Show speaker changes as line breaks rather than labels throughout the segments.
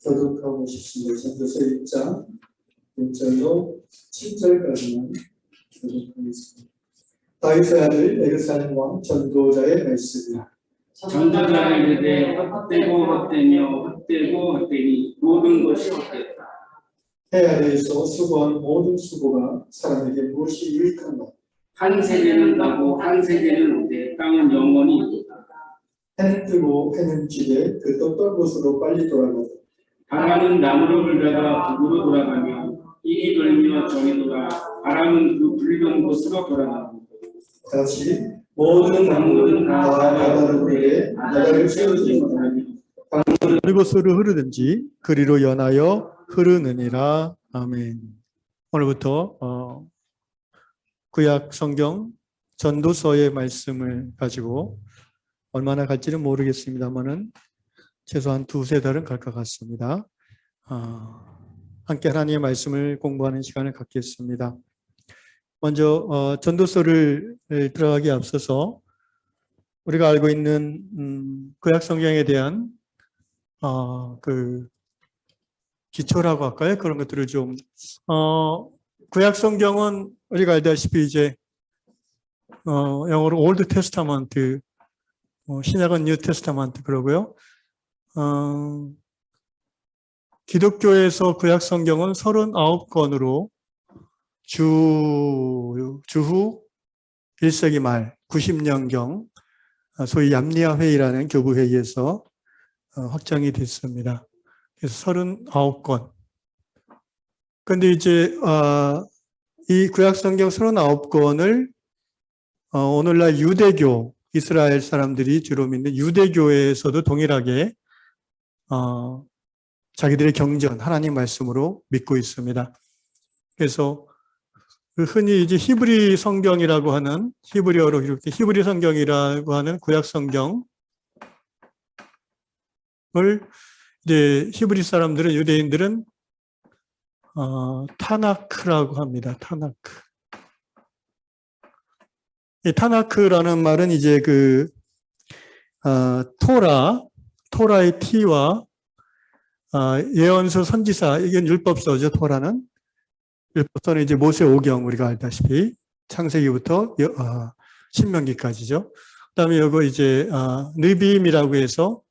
교독하고 싶습니다. 전도서 1장 1절로 7절까지만 교독하겠습니다. 다윗의 아들 예루살렘 왕 전도자의 말씀이다.
전도자가 이르되 헛되고 헛되며 헛되고 헛되니 모든 것이 헛되다.
해 아래에서 수고한 모든 수고가 사람에게 무엇이 유익한가?
한 세대는 나고 한 세대는 오되 땅은 영원히 있다.
해는 뜨고 해는 지되 그 떴던 곳으로 빨리 돌아가고
바람은 나무로 불다가 북으로 돌아가며 이리 돌며 저리 돌아 바람은 그 불던 곳으로 돌아가고
다시 모든 강물은 다 바다로 흐르되 바다를 채우지 못하니
어느 곳으로 흐르든지 그리로 연하여 흐르느니라. 아멘. 오늘부터 구약 성경 전도서의 말씀을 가지고 얼마나 갈지는 모르겠습니다만은 최소한 두세 달은 갈 것 같습니다. 함께 하나님의 말씀을 공부하는 시간을 갖겠습니다. 먼저 전도서를 들어가기에 앞서서 우리가 알고 있는 구약 성경에 대한 그 기초라고 할까요? 그런 것들을 좀 구약 성경은 우리가 알다시피 이제 영어로 올드 테스타먼트, 신약은 뉴 테스타먼트 그러고요. 기독교에서 구약 성경은 39권으로 주후 1세기 말 90년경 소위 얌리아 회의라는 교부 회의에서 확정이 됐습니다. 그래서 39권. 그런데 이제 이 구약 성경 39권을 오늘날 유대교, 이스라엘 사람들이 주로 믿는 유대교에서도 동일하게 자기들의 경전, 하나님 말씀으로 믿고 있습니다. 그래서 흔히 이제 히브리 성경이라고 하는, 히브리어로 이렇게 히브리 성경이라고 하는 구약 성경을 이제 히브리 사람들은, 유대인들은 타나크라고 합니다. 타나크. 이 타나크라는 말은 이제 토라의 T와 예언서, 선지사, 이건 율법서죠. 토라는 율법서는 이제 모세오경 우리가 알다시피 창세기부터 신명기까지죠. 그다음에 이거 이제 느비임이라고 해서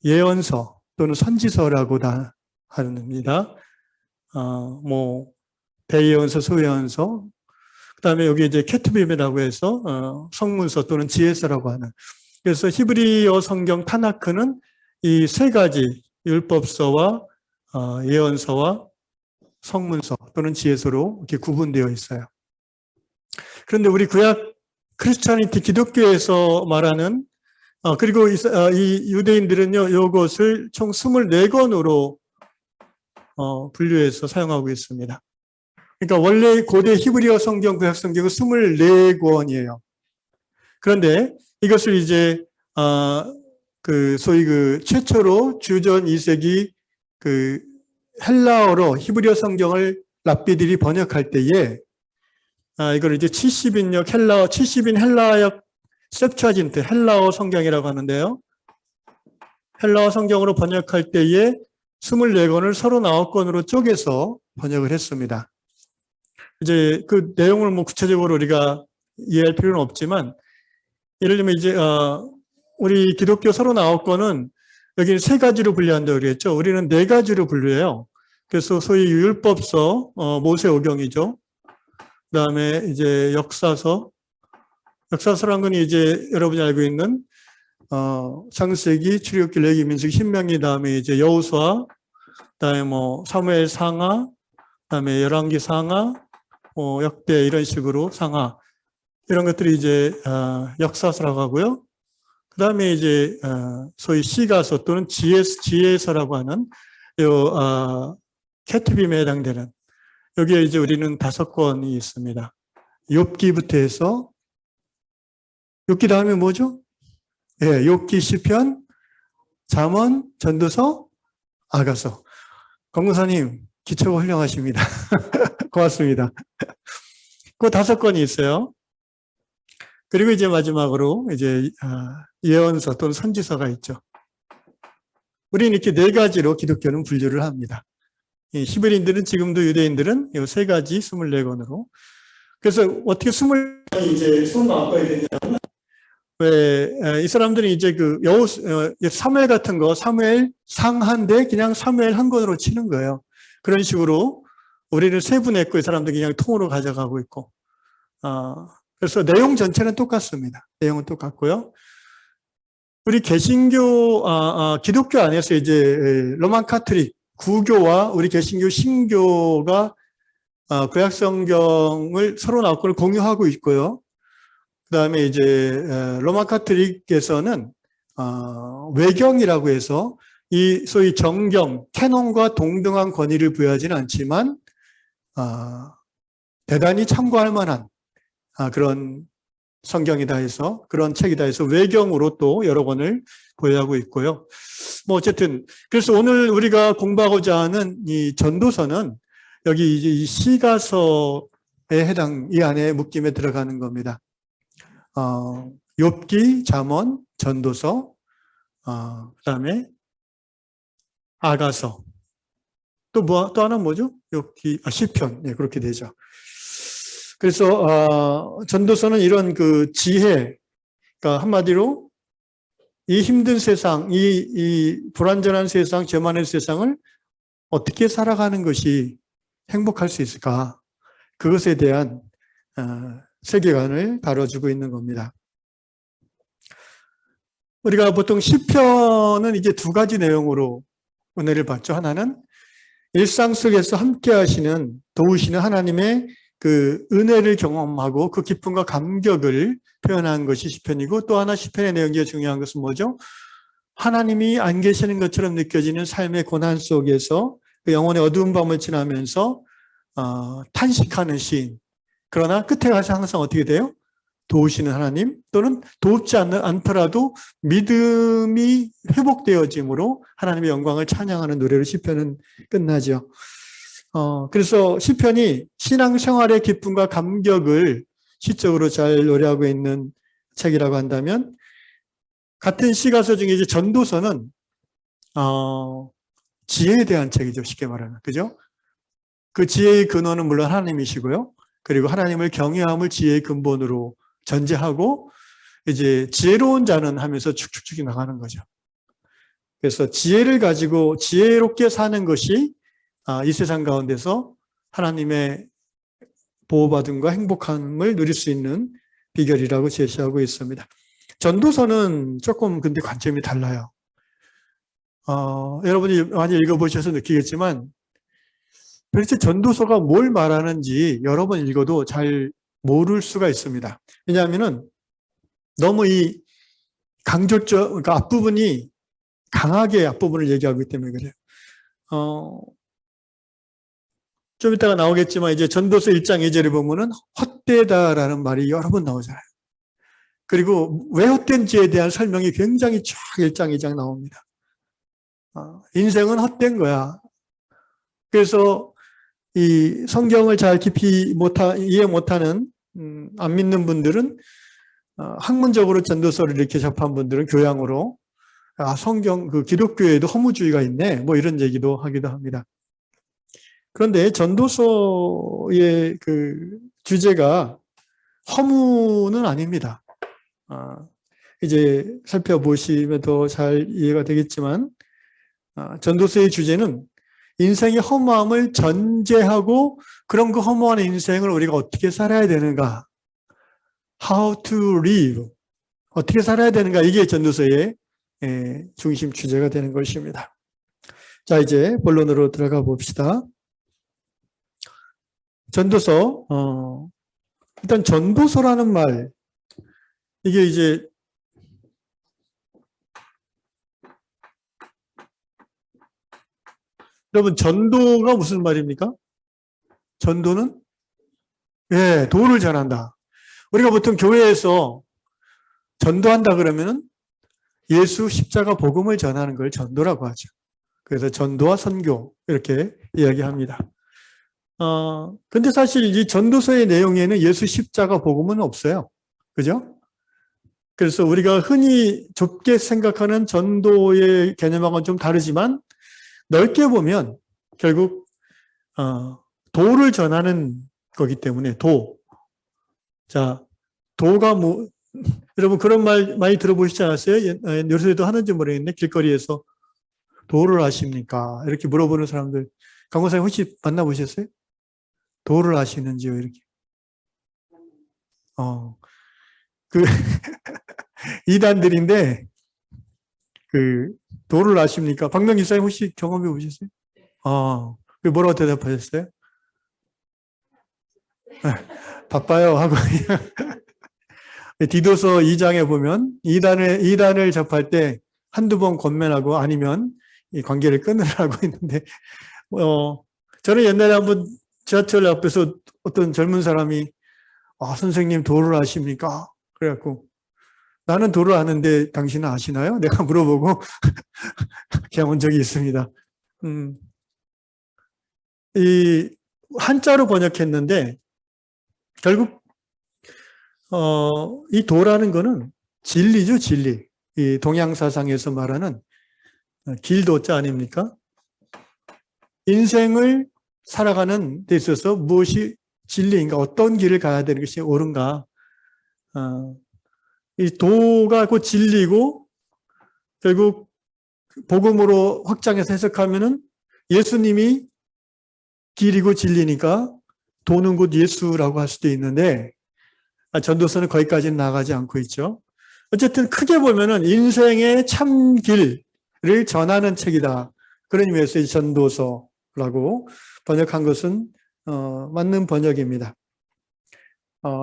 예언서 또는 선지서라고 다 합니다. 뭐 대예언서, 소예언서. 그다음에 여기 이제 케투빔이라고 해서 성문서 또는 지혜서라고 하는. 그래서 히브리어 성경 타나크는 이 세 가지 율법서와 예언서와 성문서 또는 지혜서로 이렇게 구분되어 있어요. 그런데 우리 구약 크리스찬이티 기독교에서 말하는 그리고 이 유대인들은요, 이것을 총 24권으로 분류해서 사용하고 있습니다. 그러니까 원래 고대 히브리어 성경, 구약 성경은 24권이에요. 그런데 이것을 이제 소위 최초로 주전 2세기 헬라어로 히브리어 성경을 랍비들이 번역할 때에 이걸 이제 70인 헬라역 셉투아진트, 헬라어 성경이라고 하는데요. 헬라어 성경으로 번역할 때에 24권을 39권으로 쪼개서 번역을 했습니다. 이제 그 내용을 뭐 구체적으로 우리가 이해할 필요는 없지만, 예를 들면 이제 우리 기독교 39권은 여기는 세 가지로 분류한다고 그랬죠. 우리는 네 가지로 분류해요. 그래서 소위 율법서, 모세오경이죠. 그다음에 이제 역사서란 건 이제 여러분이 알고 있는 창세기, 출애굽기, 레위기, 민수기, 신명기, 다음에 이제 여호수아, 그다음에 뭐 사무엘 상하, 그다음에 열왕기 상하, 역대 이런 식으로 상하, 이런 것들이 이제 역사서라고 하고요. 그다음에 이제 소위 시가서 또는 지혜서라고 하는 케투빔에 해당되는, 여기에 이제 우리는 5권이 있습니다. 욥기부터 해서, 욥기 다음에 뭐죠? 예, 욥기, 시편, 잠언, 전도서, 아가서. 권무사님 기초가 훌륭하십니다. 고맙습니다. 그 5권이 있어요. 그리고 이제 마지막으로 이제 예언서 또는 선지서가 있죠. 우리는 이렇게 네 가지로 기독교는 분류를 합니다. 히브리인들은 지금도 유대인들은 이 세 가지 24권으로. 그래서 어떻게 24권이 이제 손 나와야 되냐면, 왜, 이 사람들이 이제 그 사무엘 같은 거, 사무엘 상한데 그냥 사무엘 한 권으로 치는 거예요. 그런 식으로 우리는 세분했고 이 사람들이 그냥 통으로 가져가고 있고. 그래서 내용 전체는 똑같습니다. 내용은 똑같고요. 우리 개신교, 기독교 안에서 이제 로만 카톨릭, 구교와 우리 개신교, 신교가 구약 성경을 서로 나권을 공유하고 있고요. 그 다음에 이제 로마 카톨릭에서는 외경이라고 해서 이 소위 정경, 캐논과 동등한 권위를 부여하지는 않지만 대단히 참고할 만한 그런 성경이다 해서 그런 책이다 해서 외경으로 또 여러 권을 보유하고 있고요. 뭐 어쨌든 그래서 오늘 우리가 공부하고자 하는 이 전도서는 여기 이제 이 시가서에 해당 이 안에 묶임에 들어가는 겁니다. 욥기, 잠언, 전도서, 그다음에 아가서. 또 하나 뭐죠? 욥기, 시편. 네, 그렇게 되죠. 그래서 전도서는 이런 그 지혜, 그러니까 한마디로 이 힘든 세상, 이 불완전한 세상, 죄 많은 세상을 어떻게 살아가는 것이 행복할 수 있을까? 그것에 대한 세계관을 다뤄주고 있는 겁니다. 우리가 보통 시편은 이제 두 가지 내용으로 은혜를 받죠. 하나는 일상 속에서 함께 하시는, 도우시는 하나님의 그 은혜를 경험하고 그 기쁨과 감격을 표현한 것이 시편이고, 또 하나 시편의 내용 중에 중요한 것은 뭐죠? 하나님이 안 계시는 것처럼 느껴지는 삶의 고난 속에서 그 영혼의 어두운 밤을 지나면서 탄식하는 시인. 그러나 끝에 가서 항상 어떻게 돼요? 도우시는 하나님, 또는 돕지 않더라도 믿음이 회복되어짐으로 하나님의 영광을 찬양하는 노래로 시편은 끝나죠. 그래서 시편이 신앙생활의 기쁨과 감격을 시적으로 잘 노래하고 있는 책이라고 한다면, 같은 시가서 중에 이제 전도서는 지혜에 대한 책이죠. 쉽게 말하면. 그죠? 그 지혜의 근원은 물론 하나님이시고요. 그리고 하나님을 경외함을 지혜의 근본으로 전제하고 이제 지혜로운 자는 하면서 축축축 나가는 거죠. 그래서 지혜를 가지고 지혜롭게 사는 것이 이 세상 가운데서 하나님의 보호받음과 행복함을 누릴 수 있는 비결이라고 제시하고 있습니다. 전도서는 조금 근데 관점이 달라요. 여러분이 많이 읽어보셔서 느끼겠지만 도대체 전도서가 뭘 말하는지 여러 번 읽어도 잘 모를 수가 있습니다. 왜냐하면은 너무 이 강조점, 그러니까 앞부분이 강하게 앞부분을 얘기하고 있기 때문에 그래요. 좀 이따가 나오겠지만 이제 전도서 1장 2절에 보면은 헛되다라는 말이 여러 번 나오잖아요. 그리고 왜 헛된지에 대한 설명이 굉장히 쫙 1장 2장 나옵니다. 인생은 헛된 거야. 그래서 이 성경을 잘 깊이 이해 못하는 안 믿는 분들은 학문적으로 전도서를 이렇게 접한 분들은 교양으로 성경 그 기독교에도 허무주의가 있네 뭐 이런 얘기도 하기도 합니다. 그런데 전도서의 그 주제가 허무는 아닙니다. 이제 살펴보시면 더 잘 이해가 되겠지만 전도서의 주제는 인생의 허무함을 전제하고 그런 그 허무한 인생을 우리가 어떻게 살아야 되는가, how to live, 어떻게 살아야 되는가, 이게 전도서의 중심 주제가 되는 것입니다. 자, 이제 본론으로 들어가 봅시다. 전도서, 일단 전도서라는 말, 이게 이제 여러분, 전도가 무슨 말입니까? 전도는? 예, 도를 전한다. 우리가 보통 교회에서 전도한다 그러면은 예수 십자가 복음을 전하는 걸 전도라고 하죠. 그래서 전도와 선교 이렇게 이야기합니다. 근데 사실 이 전도서의 내용에는 예수 십자가 복음은 없어요. 그죠? 그래서 우리가 흔히 좁게 생각하는 전도의 개념하고는 좀 다르지만 넓게 보면 결국 도를 전하는 거기 때문에 자, 도가 뭐 여러분 그런 말 많이 들어보시지 않았어요? 요새도 하는지 모르겠네. 길거리에서 도를 아십니까? 이렇게 물어보는 사람들. 강호사님 혹시 만나보셨어요? 도를 아시는지요? 이렇게. 그 이단들인데 그 도를 아십니까? 박명 기사님 혹시 경험해 보셨어요? 그 뭐라고 대답하셨어요? 바빠요 하고 디도서 2장에 보면 이단을 접할 때 한두 번 권면하고 아니면 이 관계를 끊으라고 했는데 저는 옛날에 한번 지하철 앞에서 어떤 젊은 사람이 선생님 도를 아십니까? 그래갖고 나는 도를 아는데 당신은 아시나요? 내가 물어보고 그냥 온 적이 있습니다. 이 한자로 번역했는데 결국 이 도라는 거는 진리죠, 진리. 이 동양사상에서 말하는 길도자 아닙니까? 인생을 살아가는 데 있어서 무엇이 진리인가, 어떤 길을 가야 되는 것이 옳은가. 이 도가 곧 진리고 결국 복음으로 확장해서 해석하면은 예수님이 길이고 진리니까 도는 곧 예수라고 할 수도 있는데 전도서는 거기까지는 나가지 않고 있죠. 어쨌든 크게 보면은 인생의 참 길을 전하는 책이다. 그런 의미에서 이 전도서라고 번역한 것은 맞는 번역입니다.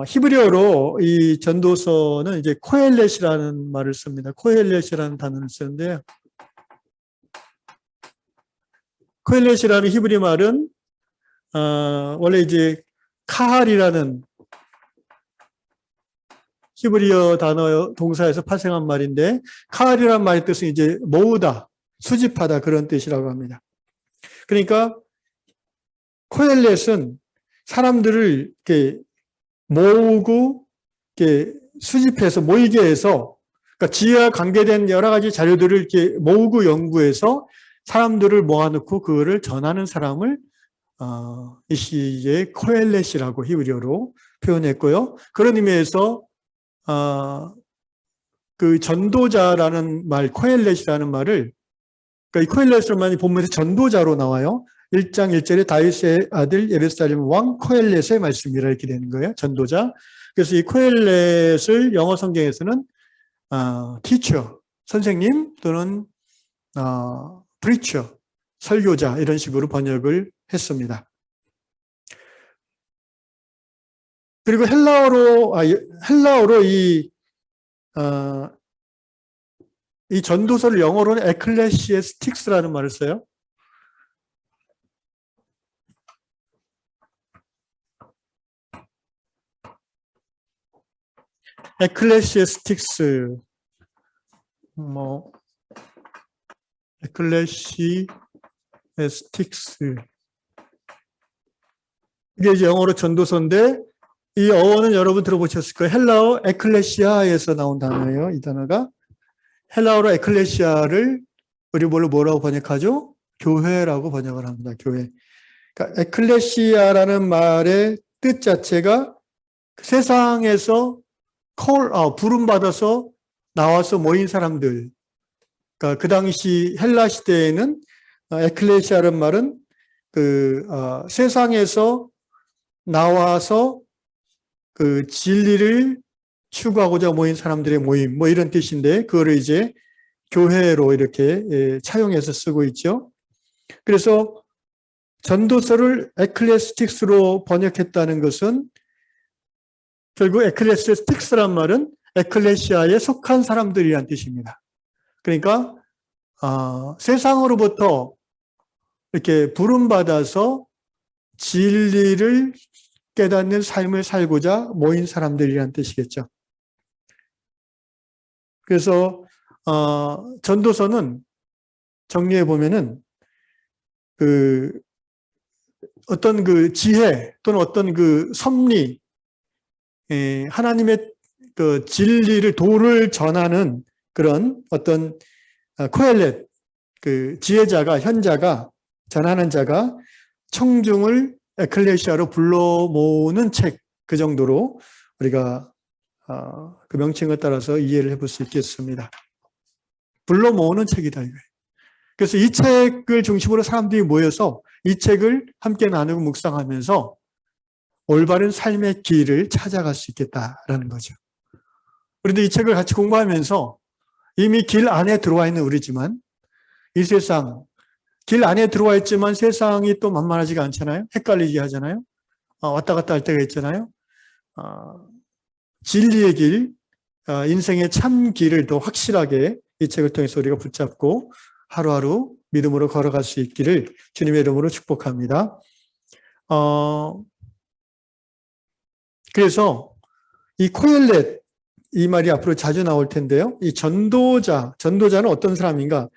히브리어로 이 전도서는 이제 코헬렛이라는 말을 씁니다. 코헬렛이라는 단어를 쓰는데요. 코헬렛이라는 히브리 말은 원래 이제 카할이라는 히브리어 단어 동사에서 파생한 말인데 카할이라는 말의 뜻은 이제 모으다, 수집하다 그런 뜻이라고 합니다. 그러니까 코헬렛은 사람들을 이렇게 모으고 이렇게 수집해서 모이게 해서 그러니까 지혜와 관계된 여러 가지 자료들을 이렇게 모으고 연구해서 사람들을 모아놓고 그거를 전하는 사람을 이 시에 코헬렛이라고 히브리어로 표현했고요. 그런 의미에서 그 전도자라는 말, 코헬렛이라는 말을 그러니까 이 코헬렛을 많이 본문에서 전도자로 나와요. 1장 1절에 다윗의 아들 예루살렘 왕 코헬렛의 말씀이라 이렇게 되는 거예요. 전도자. 그래서 이 코헬렛을 영어 성경에서는 teacher, 선생님 또는 preacher, 설교자 이런 식으로 번역을 했습니다. 그리고 헬라어로 이 전도서를 영어로는 에클레시에스틱스라는 말을 써요. 에클레시에스틱스, 에클레시에스틱스. 이게 이제 영어로 전도서인데 이 어원은 여러분 들어보셨을 거예요. 헬라어 에클레시아에서 나온 단어예요. 이 단어가 헬라어로 에클레시아를 우리 뭐라고 번역하죠? 교회라고 번역을 합니다. 교회. 그러니까 에클레시아라는 말의 뜻 자체가 세상에서 부름받아서 나와서 모인 사람들. 그러니까 그 당시 헬라 시대에는 에클레시아라는 말은 세상에서 나와서 그 진리를 추구하고자 모인 사람들의 모임, 뭐 이런 뜻인데, 그거를 이제 교회로 이렇게 차용해서 쓰고 있죠. 그래서 전도서를 에클레스틱스로 번역했다는 것은 결국 에클레시스틱스란 말은 에클레시아에 속한 사람들이란 뜻입니다. 그러니까 세상으로부터 이렇게 부름받아서 진리를 깨닫는 삶을 살고자 모인 사람들이란 뜻이겠죠. 그래서 전도서는 정리해 보면은 어떤 그 지혜 또는 어떤 그 섭리, 하나님의 그 진리를 도를 전하는 그런 어떤 코엘렛 그 지혜자가 현자가 전하는 자가 청중을 에클레시아로 불러 모으는 책 그 정도로 우리가 그 명칭에 따라서 이해를 해볼 수 있겠습니다. 불러 모으는 책이다 이거예요. 그래서 이 책을 중심으로 사람들이 모여서 이 책을 함께 나누고 묵상하면서 올바른 삶의 길을 찾아갈 수 있겠다라는 거죠. 그런데 이 책을 같이 공부하면서 이미 길 안에 들어와 있는 우리지만 이 세상, 길 안에 들어와 있지만 세상이 또 만만하지가 않잖아요. 헷갈리게 하잖아요. 왔다 갔다 할 때가 있잖아요. 진리의 길, 인생의 참 길을 더 확실하게 이 책을 통해서 우리가 붙잡고 하루하루 믿음으로 걸어갈 수 있기를 주님의 이름으로 축복합니다. 그래서 이 코엘렛, 이 말이 앞으로 자주 나올 텐데요. 이 전도자는 어떤 사람인가?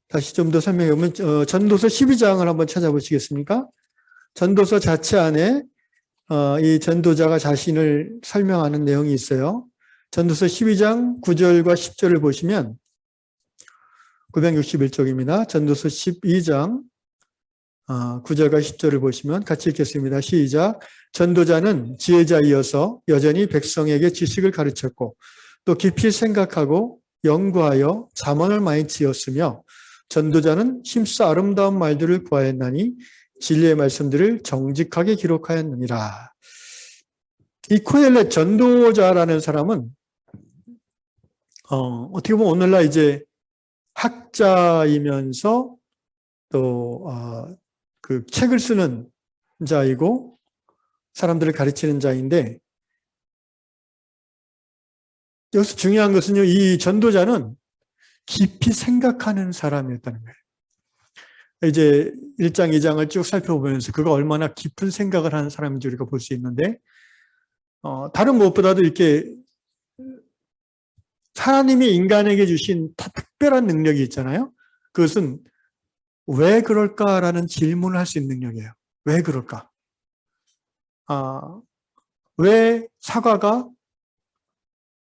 다시 좀 더 설명해 보면 전도서 12장을 한번 찾아보시겠습니까? 전도서 자체 안에 이 전도자가 자신을 설명하는 내용이 있어요. 전도서 12장 9절과 10절을 보시면 961쪽입니다. 전도서 12장 9절과 10절을 보시면 같이 읽겠습니다. 시작. 전도자는 지혜자이어서 여전히 백성에게 지식을 가르쳤고 또 깊이 생각하고 연구하여 잠언을 많이 지었으며 전도자는 심사 아름다운 말들을 구하였나니 진리의 말씀들을 정직하게 기록하였느니라. 이 코엘렛 전도자라는 사람은 어떻게 보면 오늘날 이제 학자이면서 또 그 책을 쓰는 자이고 사람들을 가르치는 자인데 여기서 중요한 것은요, 이 전도자는 깊이 생각하는 사람이었다는 거예요. 이제 1장, 2장을 쭉 살펴보면서 그가 얼마나 깊은 생각을 하는 사람인지 우리가 볼 수 있는데 다른 무엇보다도 이렇게 하나님이 인간에게 주신 특별한 능력이 있잖아요. 그것은 왜 그럴까라는 질문을 할 수 있는 능력이에요. 왜 그럴까? 왜 사과가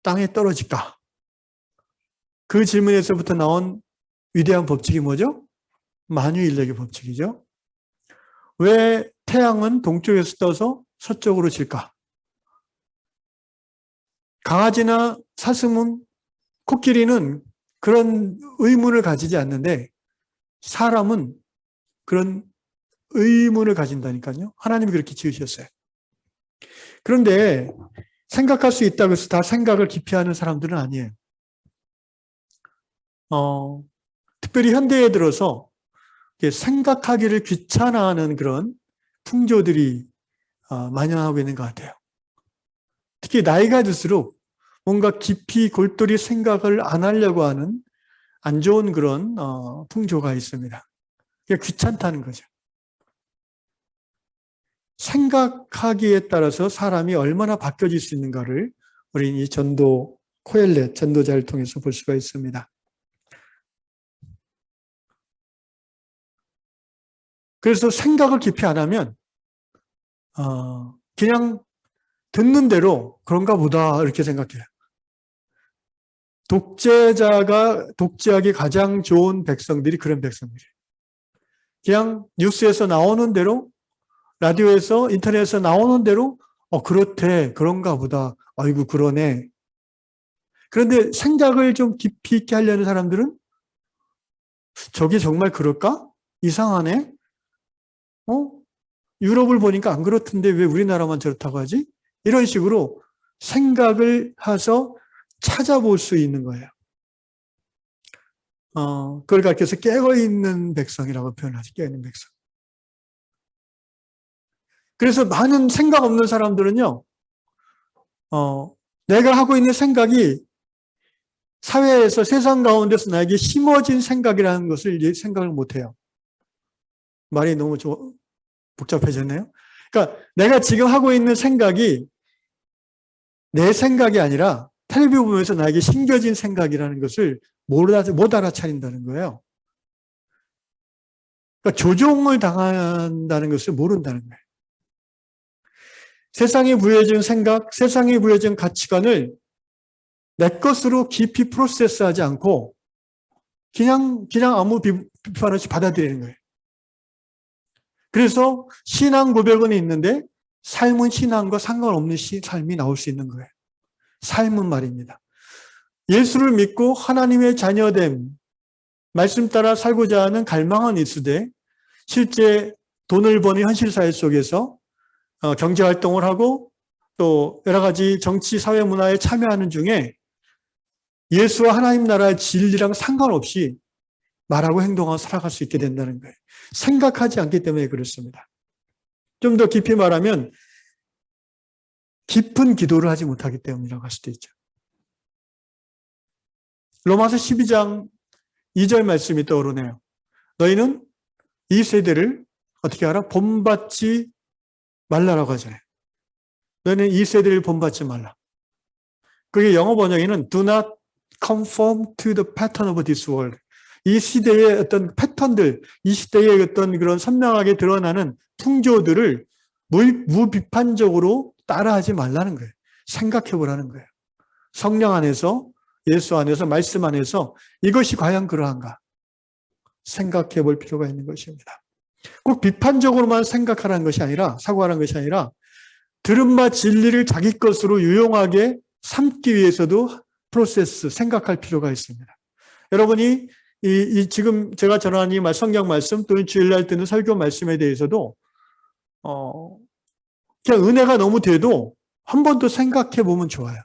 땅에 떨어질까? 그 질문에서부터 나온 위대한 법칙이 뭐죠? 만유인력의 법칙이죠. 왜 태양은 동쪽에서 떠서 서쪽으로 질까? 강아지나 사슴은, 코끼리는 그런 의문을 가지지 않는데 사람은 그런 의문을 가진다니까요. 하나님이 그렇게 지으셨어요. 그런데 생각할 수 있다고 해서 다 생각을 깊이 하는 사람들은 아니에요. 특별히 현대에 들어서 생각하기를 귀찮아하는 그런 풍조들이 만연하고 있는 것 같아요. 특히 나이가 들수록 뭔가 깊이 골똘히 생각을 안 하려고 하는 안 좋은 그런 풍조가 있습니다. 그게 귀찮다는 거죠. 생각하기에 따라서 사람이 얼마나 바뀌어질 수 있는가를 우리는 이 코엘렛 전도자를 통해서 볼 수가 있습니다. 그래서 생각을 깊이 안 하면 그냥 듣는 대로 그런가 보다 이렇게 생각해요. 독재하기 가장 좋은 백성들이 그런 백성들이에요. 그냥 뉴스에서 나오는 대로, 라디오에서, 인터넷에서 나오는 대로 그렇대, 그런가 보다, 아이고 그러네. 그런데 생각을 좀 깊이 있게 하려는 사람들은 저게 정말 그럴까? 이상하네. 유럽을 보니까 안 그렇던데 왜 우리나라만 저렇다고 하지? 이런 식으로 생각을 해서 찾아볼 수 있는 거예요. 그걸 가르쳐서 깨어있는 백성이라고 표현하지, 깨어있는 백성. 그래서 많은 생각 없는 사람들은요, 내가 하고 있는 생각이 사회에서 세상 가운데서 나에게 심어진 생각이라는 것을 생각을 못해요. 말이 너무 복잡해졌네요. 그러니까 내가 지금 하고 있는 생각이 내 생각이 아니라 텔레비전 보면서 나에게 심겨진 생각이라는 것을 못 알아차린다는 거예요. 그러니까 조종을 당한다는 것을 모른다는 거예요. 세상에 부여진 생각, 세상에 부여진 가치관을 내 것으로 깊이 프로세스하지 않고 그냥 아무 비판 없이 받아들이는 거예요. 그래서 신앙 고백은 있는데 삶은 신앙과 상관없는 삶이 나올 수 있는 거예요. 삶은 말입니다. 예수를 믿고 하나님의 자녀됨, 말씀 따라 살고자 하는 갈망은 있으되 실제 돈을 버는 현실사회 속에서 경제활동을 하고 또 여러 가지 정치, 사회, 문화에 참여하는 중에 예수와 하나님 나라의 진리랑 상관없이 말하고 행동하고 살아갈 수 있게 된다는 거예요. 생각하지 않기 때문에 그렇습니다. 좀 더 깊이 말하면 깊은 기도를 하지 못하기 때문이라고 할 수도 있죠. 로마서 12장 2절 말씀이 떠오르네요. 너희는 이 세대를 어떻게 하라? 본받지 말라라고 하잖아요. 너희는 이 세대를 본받지 말라. 그게 영어 번역에는 do not conform to the pattern of this world. 이 시대의 어떤 패턴들, 이 시대의 어떤 그런 선명하게 드러나는 풍조들을 무비판적으로 따라하지 말라는 거예요. 생각해 보라는 거예요. 성령 안에서, 예수 안에서, 말씀 안에서 이것이 과연 그러한가? 생각해 볼 필요가 있는 것입니다. 꼭 비판적으로만 생각하라는 것이 아니라, 사고하라는 것이 아니라 들은 바 진리를 자기 것으로 유용하게 삼기 위해서도 프로세스, 생각할 필요가 있습니다. 여러분이 지금 제가 전하는 이 성경 말씀 또는 주일날 듣는 설교 말씀에 대해서도 그냥 은혜가 너무 돼도 한 번 더 생각해 보면 좋아요.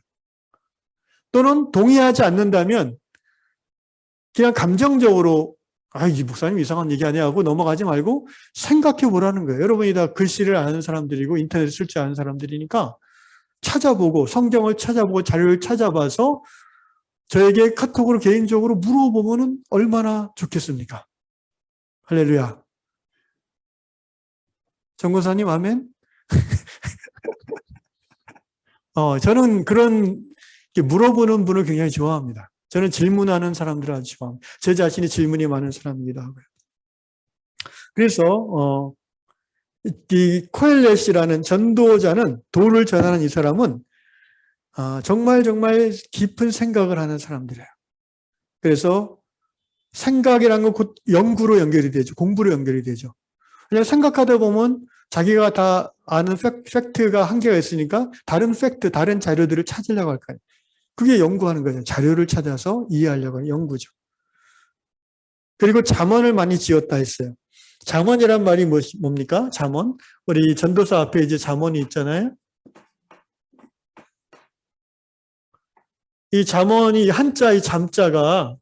또는 동의하지 않는다면 그냥 감정적으로 이 목사님 이상한 얘기 아니야 하고 넘어가지 말고 생각해 보라는 거예요. 여러분이 다 글씨를 아는 사람들이고 인터넷을 쓸 줄 아는 사람들이니까 찾아보고 성경을 찾아보고 자료를 찾아봐서 저에게 카톡으로 개인적으로 물어보면 얼마나 좋겠습니까? 할렐루야. 정고사님 아멘? 저는 그런 물어보는 분을 굉장히 좋아합니다. 저는 질문하는 사람들을 아주 좋아합니다. 제 자신이 질문이 많은 사람이기도 하고요. 그래서 이 코엘렛이라는 전도자는 도를 전하는 이 사람은 정말 깊은 생각을 하는 사람들이에요. 그래서 생각이라는 건 곧 연구로 연결이 되죠. 공부로 연결이 되죠. 그냥 생각하다 보면 자기가 다 아는 팩트가 한계가 있으니까 다른 팩트, 다른 자료들을 찾으려고 할 거예요. 그게 연구하는 거예요. 자료를 찾아서 이해하려고 하는 연구죠. 그리고 잠언을 많이 지었다 했어요. 잠언이란 말이 뭡니까? 잠언. 우리 전도서 앞에 이제 잠언이 있잖아요. 이 잠언이 한자, 이 잠자가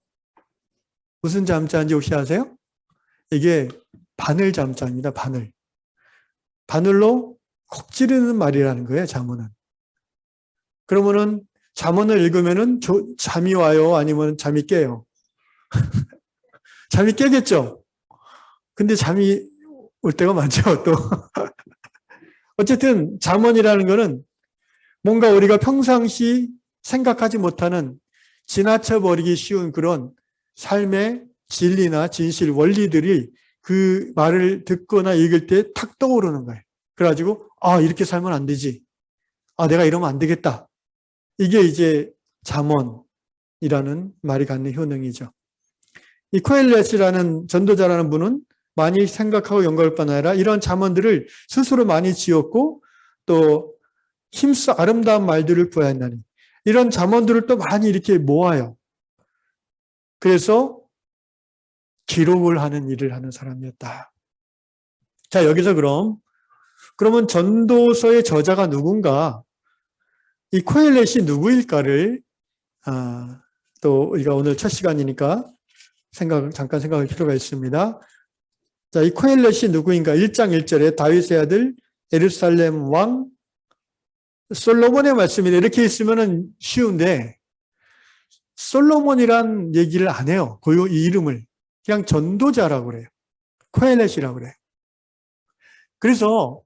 무슨 잠자인지 혹시 아세요? 이게 바늘 잠자입니다. 바늘. 바늘로 콕 찌르는 말이라는 거예요. 잠언은. 그러면은 잠언을 읽으면은 잠이 와요? 아니면 잠이 깨요? 잠이 깨겠죠? 근데 잠이 올 때가 많죠, 또. 어쨌든 잠언이라는 거는 뭔가 우리가 평상시 생각하지 못하는 지나쳐버리기 쉬운 그런 삶의 진리나 진실, 원리들이 그 말을 듣거나 읽을 때 탁 떠오르는 거예요. 그래가지고 이렇게 살면 안 되지. 내가 이러면 안 되겠다. 이게 이제 잠언이라는 말이 갖는 효능이죠. 이 코엘렛이라는 전도자라는 분은 많이 생각하고 연구할 뿐 아니라 이런 잠언들을 스스로 많이 지었고 또 힘써 아름다운 말들을 구하였나니 이런 잠언들을 또 많이 이렇게 모아요. 그래서 기록을 하는 일을 하는 사람이었다. 자, 여기서 그러면 전도서의 저자가 누군가, 이 코엘렛이 누구일까를 또 우리가 오늘 첫 시간이니까 잠깐 생각할 필요가 있습니다. 자, 이 코엘렛이 누구인가? 1장 1절에 다윗의 아들 예루살렘 왕 솔로몬의 말씀이다. 이렇게 있으면 쉬운데 솔로몬이란 얘기를 안 해요. 이 이름을. 그냥 전도자라고 그래요. 코엘렛이라고 그래요. 그래서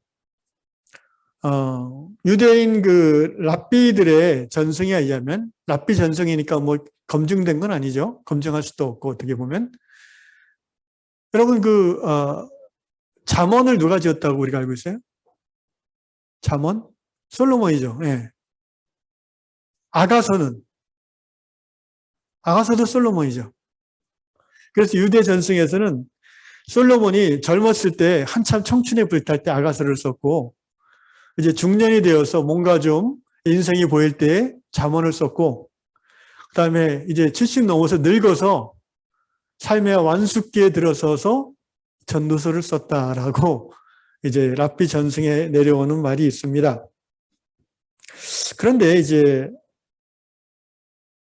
유대인 그 랍비들의 전승에 의하면, 랍비 전승이니까 뭐 검증된 건 아니죠. 검증할 수도 없고 어떻게 보면. 여러분 잠언을 누가 지었다고 우리가 알고 있어요? 잠언? 솔로몬이죠. 예. 아가서도 솔로몬이죠. 그래서 유대 전승에서는 솔로몬이 젊었을 때 한참 청춘에 불탈 때 아가서를 썼고, 이제 중년이 되어서 뭔가 좀 인생이 보일 때 잠언을 썼고, 그 다음에 이제 70 넘어서 늙어서 삶의 완숙기에 들어서서 전도서를 썼다라고 이제 랍비 전승에 내려오는 말이 있습니다. 그런데 이제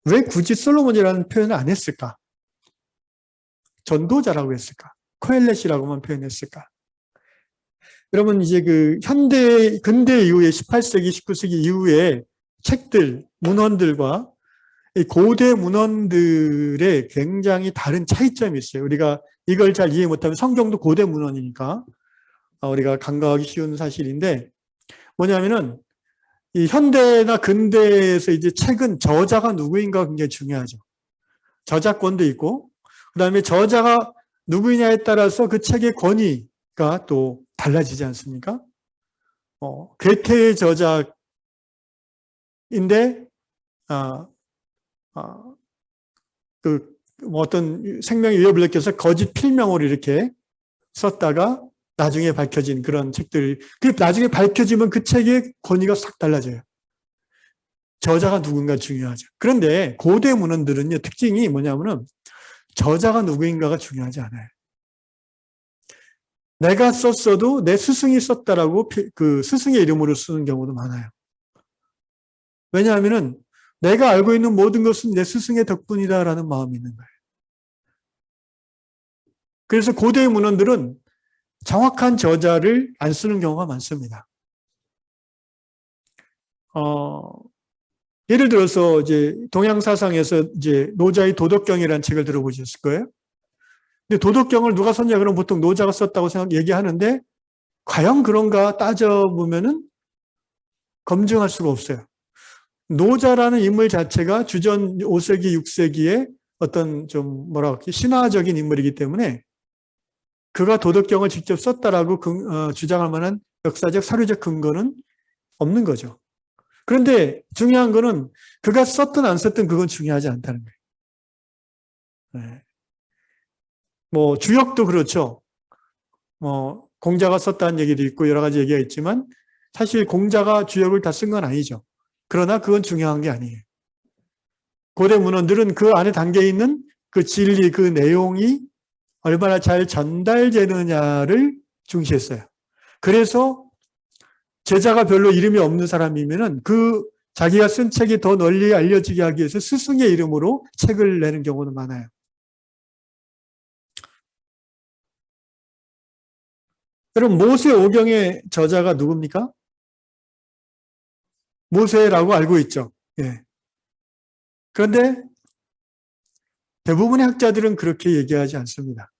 왜 굳이 솔로몬이라는 표현을 안 했을까? 전도자라고 했을까? 코엘렛이라고만 표현했을까? 여러분, 이제 그 근대 이후에 18세기, 19세기 이후에 책들, 문헌들과 이 고대 문헌들의 굉장히 다른 차이점이 있어요. 우리가 이걸 잘 이해 못하면 성경도 고대 문헌이니까 우리가 간과하기 쉬운 사실인데, 뭐냐면은 이 현대나 근대에서 이제 책은 저자가 누구인가 굉장히 중요하죠. 저작권도 있고, 그 다음에 저자가 누구냐에 따라서 그 책의 권위가 또 달라지지 않습니까? 괴테의 저작인데, 어떤 생명의 위협을 느껴서 거짓 필명으로 이렇게 썼다가 나중에 밝혀진 그런 책들이, 나중에 밝혀지면 그 책의 권위가 싹 달라져요. 저자가 누군가 중요하죠. 그런데 고대 문헌들은요, 특징이 뭐냐면은 저자가 누구인가가 중요하지 않아요. 내가 썼어도 내 스승이 썼다라고 그 스승의 이름으로 쓰는 경우도 많아요. 왜냐하면은 내가 알고 있는 모든 것은 내 스승의 덕분이다라는 마음이 있는 거예요. 그래서 고대 문헌들은 정확한 저자를 안 쓰는 경우가 많습니다. 예를 들어서 이제 동양 사상에서 이제 노자의 도덕경이라는 책을 들어보셨을 거예요. 근데 도덕경을 누가 썼냐 그러면 보통 노자가 썼다고 얘기하는데 과연 그런가 따져보면은 검증할 수가 없어요. 노자라는 인물 자체가 주전 5세기, 6세기에 어떤 좀 신화적인 인물이기 때문에 그가 도덕경을 직접 썼다라고 주장할 만한 역사적, 사료적 근거는 없는 거죠. 그런데 중요한 거는 그가 썼든 안 썼든 그건 중요하지 않다는 거예요. 네. 뭐 주역도 그렇죠. 공자가 썼다는 얘기도 있고 여러 가지 얘기가 있지만 사실 공자가 주역을 다 쓴 건 아니죠. 그러나 그건 중요한 게 아니에요. 고대 문헌들은 그 안에 담겨 있는 그 진리, 그 내용이 얼마나 잘 전달되느냐를 중시했어요. 그래서 제자가 별로 이름이 없는 사람이면은 그 자기가 쓴 책이 더 널리 알려지게 하기 위해서 스승의 이름으로 책을 내는 경우는 많아요. 여러분, 모세오경의 저자가 누굽니까? 모세라고 알고 있죠. 예. 그런데 대부분의 학자들은 그렇게 얘기하지 않습니다.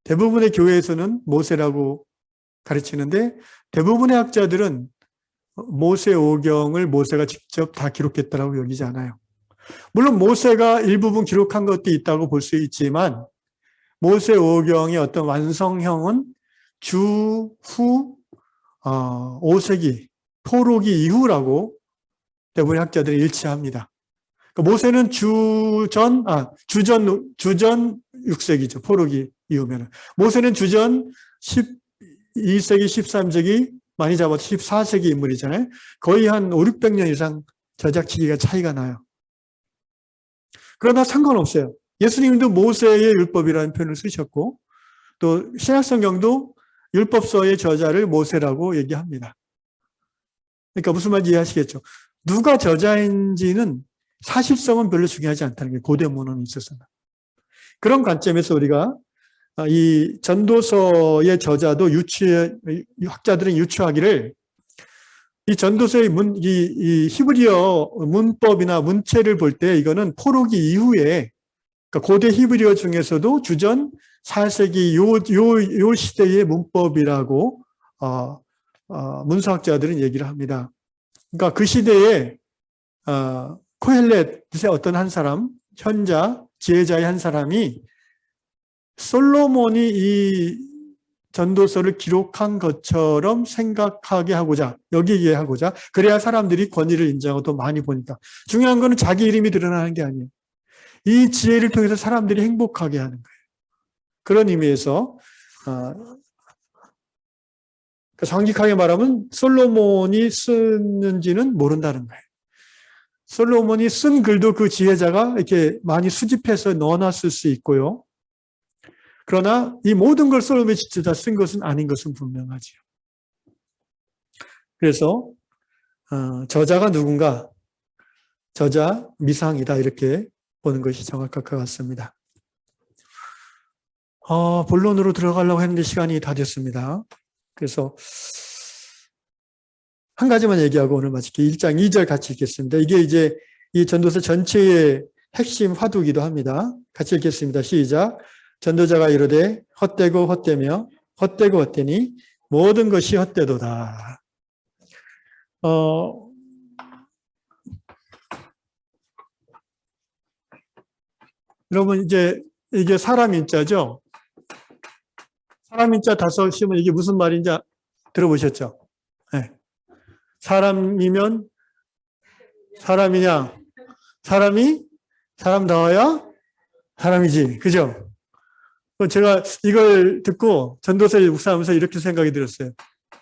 대부분의 교회에서는 모세라고 가르치는데 대부분의 학자들은 모세오경을 모세가 직접 다 기록했다고 여기지 않아요. 물론 모세가 일부분 기록한 것도 있다고 볼 수 있지만 모세오경의 어떤 완성형은 주후 5세기 포로기 이후라고 대부분의 학자들이 일치합니다. 그러니까 모세는 주전 6세기죠. 포로기 이후면은. 모세는 주전 12세기, 13세기, 많이 잡아도 14세기 인물이잖아요. 거의 한 5, 600년 이상 저작시기가 차이가 나요. 그러나 상관없어요. 예수님도 모세의 율법이라는 표현을 쓰셨고 또 신약성경도 율법서의 저자를 모세라고 얘기합니다. 그러니까 무슨 말인지 이해하시겠죠? 누가 저자인지는 사실성은 별로 중요하지 않다는 게 고대 문헌에 있어서는. 그런 관점에서 우리가 이 전도서의 저자도 학자들은 유추하기를 이 전도서의 이 히브리어 문법이나 문체를 볼 때 이거는 포로기 이후에 그러니까 고대 히브리어 중에서도 주전 4세기 요 시대의 문법이라고 문서학자들은 얘기를 합니다. 그러니까 그 시대에 코헬렛의 어떤 한 사람, 현자, 지혜자의 한 사람이 솔로몬이 이 전도서를 기록한 것처럼 생각하게 하고자, 여기게 하고자, 그래야 사람들이 권위를 인정하고 더 많이 보니까. 중요한 거는 자기 이름이 드러나는 게 아니에요. 이 지혜를 통해서 사람들이 행복하게 하는 거예요. 그런 의미에서 정직하게 말하면 솔로몬이 쓰는지는 모른다는 거예요. 솔로몬이 쓴 글도 그 지혜자가 이렇게 많이 수집해서 넣어놨을 수 있고요. 그러나 이 모든 걸 솔로몬이 직접 다 쓴 것은 아닌 것은 분명하지요. 그래서 저자가 누군가? 저자 미상이다 이렇게 보는 것이 정확할 것 같습니다. 본론으로 들어가려고 했는데 시간이 다 됐습니다. 그래서 한 가지만 얘기하고 오늘 마칠게요. 1장 2절 같이 읽겠습니다. 이게 이제 이 전도서 전체의 핵심 화두이기도 합니다. 같이 읽겠습니다. 시작. 전도자가 이르되 헛되고 헛되며 헛되고 헛되니 모든 것이 헛되도다. 여러분 이제 이게 사람 인자죠. 사람 인자 다섯 시면 이게 무슨 말인지 들어보셨죠? 네. 사람이면 사람이냐? 사람이 사람다워야 사람이지. 그죠? 제가 이걸 듣고 전도서를 묵상하면서 이렇게 생각이 들었어요.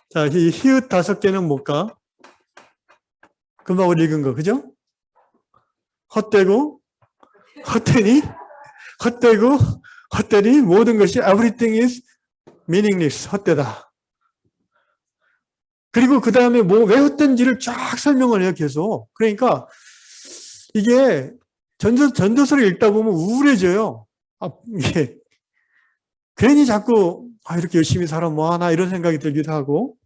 자, 이 히읗 5개는 뭘까? 금방 우리 읽은 거, 그죠? 헛되고, 헛되니, 헛되고, 헛되니, 모든 것이 everything is meaningless, 헛되다. 그리고 그 다음에 왜 헛된지를 쫙 설명을 해요, 계속. 그러니까 이게 전도서를 읽다 보면 우울해져요. 이게 괜히 자꾸 이렇게 열심히 살아 뭐하나 이런 생각이 들기도 하고.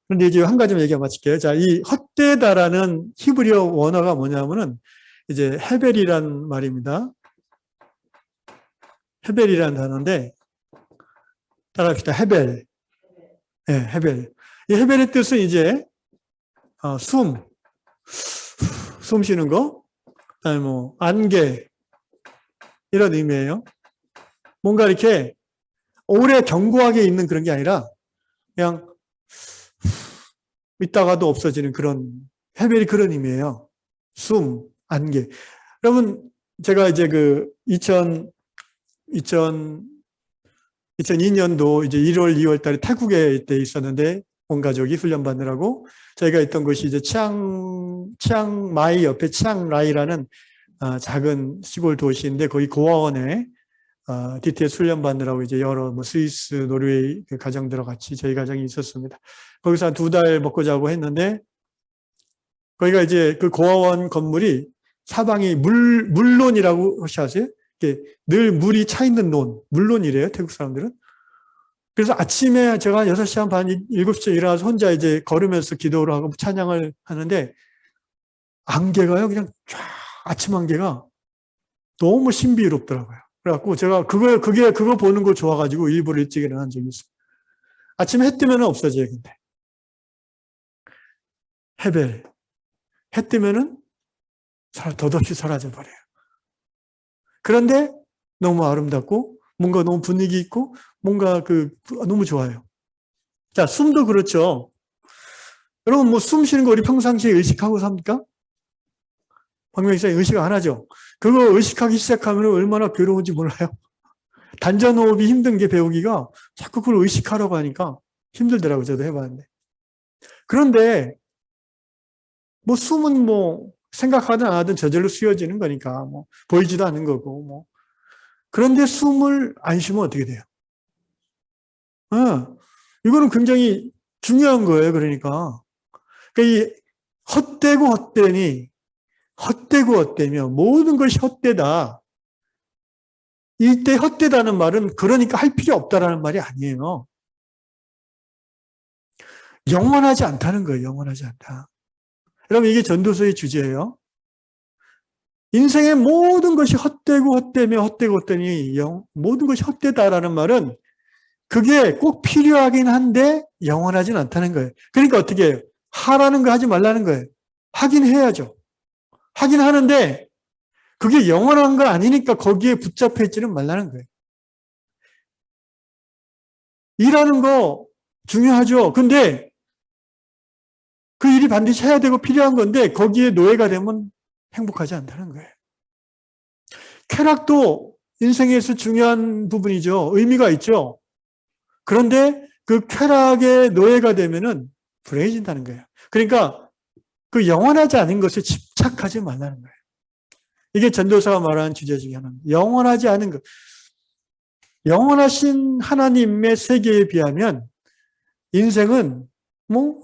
그런데 이제 한 가지만 얘기하고 마칠게요. 자, 이 헛되다라는 히브리어 원어가 뭐냐면은 이제 헤벨이란 말입니다. 헤벨이라는 단어인데 따라합시다. 헤벨. 네, 헤벨. 이 헤벨의 뜻은 이제 숨 쉬는 거, 그다음에 뭐 안개 이런 의미예요. 뭔가 이렇게 오래 견고하게 있는 그런 게 아니라 그냥 있다가도 없어지는 그런 헤벨이 그런 의미예요. 숨, 안개. 여러분 제가 이제 그 2002년도 이제 1월, 2월 달에 태국에 이때 있었는데 온 가족이 훈련 받느라고 저희가 있던 곳이 이제 치앙마이 옆에 치앙라이라는 작은 시골 도시인데 거기 고아원에 DTS 훈련 받느라고 이제 여러 뭐 스위스, 노르웨이 가정들과 같이 저희 가정이 있었습니다. 거기서 한 2달 먹고 자고 했는데 거기가 이제 그 고아원 건물이 사방이 물론이라고 혹시 아세요? 늘 물이 차 있는 물론이래요, 태국 사람들은. 그래서 아침에 제가 6시 한 반, 7시에 일어나서 혼자 이제 걸으면서 기도를 하고 찬양을 하는데 안개가요, 그냥 쫙 아침 안개가 너무 신비롭더라고요. 그래갖고 제가 그거 보는 거 좋아가지고 일부러 일찍 일어난 적이 있어요. 아침에 해 뜨면 없어져요, 근데. 헤벨. 해 뜨면은 덧없이 사라져 버려요. 그런데 너무 아름답고 뭔가 너무 분위기 있고 뭔가 너무 좋아요. 자, 숨도 그렇죠. 여러분 뭐 숨 쉬는 거 우리 평상시에 의식하고 삽니까? 박명희 의식 안 하죠. 그거 의식하기 시작하면 얼마나 괴로운지 몰라요. 단전호흡이 힘든 게 배우기가 자꾸 그걸 의식하려고 하니까 힘들더라고요. 저도 해봤는데. 그런데 뭐 숨은 뭐 생각하든 안 하든 저절로 쉬어지는 거니까 뭐 보이지도 않는 거고 뭐. 그런데 숨을 안 쉬면 어떻게 돼요? 이거는 굉장히 중요한 거예요. 그러니까 이 헛되고 헛되니 헛되고 헛되며 모든 것이 헛되다. 이때 헛되다는 말은 그러니까 할 필요 없다라는 말이 아니에요. 영원하지 않다는 거예요. 영원하지 않다. 여러분 이게 전도서의 주제예요. 인생의 모든 것이 헛되고 헛되며 헛되고 헛되니 모든 것이 헛되다라는 말은 그게 꼭 필요하긴 한데 영원하진 않다는 거예요. 그러니까 어떻게 해요? 하라는 거 하지 말라는 거예요. 하긴 해야죠. 하긴 하는데 그게 영원한 거 아니니까 거기에 붙잡혀 있지는 말라는 거예요. 일하는 거 중요하죠. 근데 그 일이 반드시 해야 되고 필요한 건데 거기에 노예가 되면 행복하지 않다는 거예요. 쾌락도 인생에서 중요한 부분이죠. 의미가 있죠. 그런데 그 쾌락의 노예가 되면은 불행해진다는 거예요. 그러니까 그 영원하지 않은 것에 집착하지 말라는 거예요. 이게 전도사가 말하는 주제 중에 하나입니다. 영원하지 않은 것. 영원하신 하나님의 세계에 비하면 인생은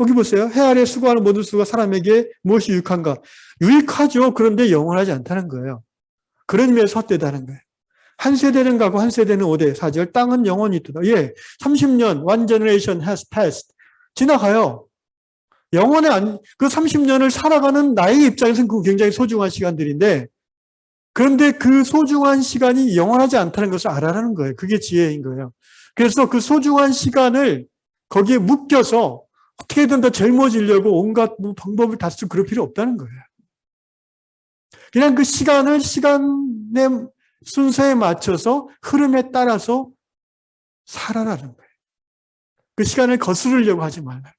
여기 보세요. 해 아래 수고하는 모든 수가 사람에게 무엇이 유익한가? 유익하죠. 그런데 영원하지 않다는 거예요. 그런 의미에서 헛되다는 거예요. 한 세대는 가고 한 세대는 오되 4절 땅은 영원히 있도다. 예, 30년 one generation has passed. 지나가요. 그 30년을 살아가는 나의 입장에서는 그 굉장히 소중한 시간들인데 그런데 그 소중한 시간이 영원하지 않다는 것을 알아라는 거예요. 그게 지혜인 거예요. 그래서 그 소중한 시간을 거기에 묶여서 어떻게든 더 젊어지려고 온갖 방법을 다 쓰고 그럴 필요 없다는 거예요. 그냥 그 시간을 시간의 순서에 맞춰서 흐름에 따라서 살아라는 거예요. 그 시간을 거스르려고 하지 말라는 거예요.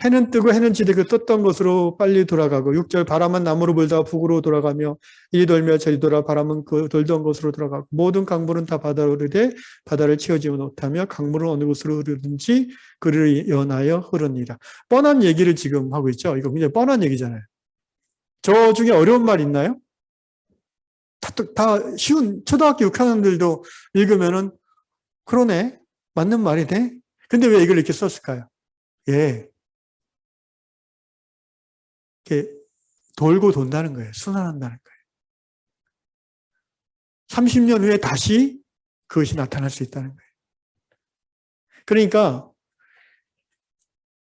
해는 뜨고 해는 지되고 떴던 곳으로 빨리 돌아가고 6절 바람은 남으로 불다가 북으로 돌아가며 이리 돌며 저리 돌아 바람은 그 돌던 곳으로 돌아가고 모든 강물은 다 바다로 흐르되 바다를 채우지 못하며 강물은 어느 곳으로 흐르든지 그를 연하여 흐르니라. 뻔한 얘기를 지금 하고 있죠. 이거 굉장히 뻔한 얘기잖아요. 저 중에 어려운 말 있나요? 다 쉬운 초등학교 6학년들도 읽으면은 그러네. 맞는 말이네. 근데 왜 이걸 이렇게 썼을까요? 예. 이렇게 돌고 돈다는 거예요. 순환한다는 거예요. 30년 후에 다시 그것이 나타날 수 있다는 거예요. 그러니까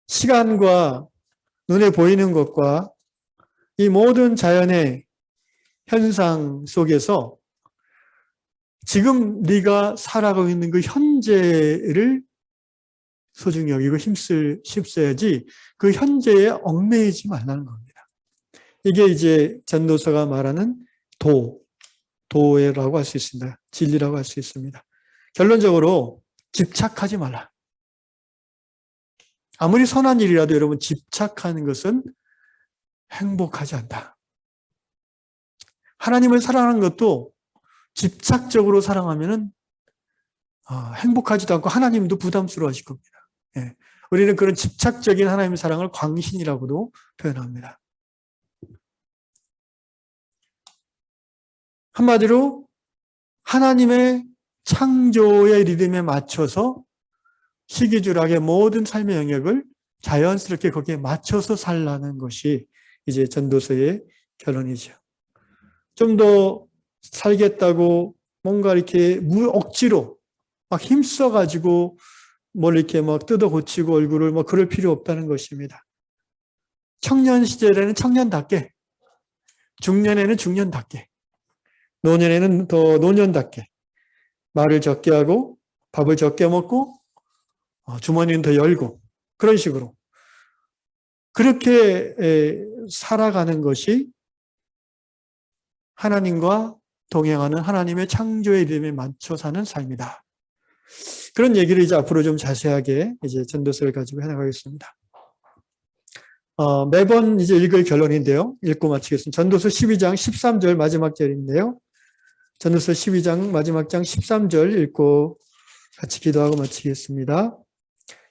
시간과 눈에 보이는 것과 이 모든 자연의 현상 속에서 지금 네가 살아가고 있는 그 현재를 소중히 여기고 힘써야지 그 현재에 얽매이지 말라는 겁니다. 이게 이제 전도서가 말하는 도라고 할 수 있습니다. 진리라고 할 수 있습니다. 결론적으로 집착하지 말라. 아무리 선한 일이라도 여러분 집착하는 것은 행복하지 않다. 하나님을 사랑하는 것도 집착적으로 사랑하면은 행복하지도 않고 하나님도 부담스러워하실 겁니다. 예. 우리는 그런 집착적인 하나님의 사랑을 광신이라고도 표현합니다. 한마디로 하나님의 창조의 리듬에 맞춰서 시기줄하게 모든 삶의 영역을 자연스럽게 거기에 맞춰서 살라는 것이 이제 전도서의 결론이죠. 좀 더 살겠다고 뭔가 이렇게 억지로 막 힘써가지고 뭘 이렇게 막 뜯어 고치고 얼굴을 막 그럴 필요 없다는 것입니다. 청년 시절에는 청년답게, 중년에는 중년답게, 노년에는 더 노년답게 말을 적게 하고 밥을 적게 먹고 주머니는 더 열고 그런 식으로 그렇게 살아가는 것이 하나님과 동행하는 하나님의 창조의 리듬에 맞춰 사는 삶이다. 그런 얘기를 이제 앞으로 좀 자세하게 이제 전도서를 가지고 해나가겠습니다. 매번 이제 읽을 결론인데요. 읽고 마치겠습니다. 전도서 12장 13절 마지막 절인데요. 전도서 12장 마지막 장 13절 읽고 같이 기도하고 마치겠습니다.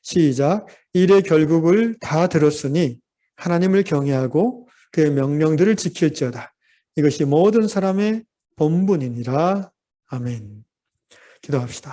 시작. 일의 결국을 다 들었으니 하나님을 경외하고 그의 명령들을 지킬지어다. 이것이 모든 사람의 본분이니라. 아멘. 기도합시다.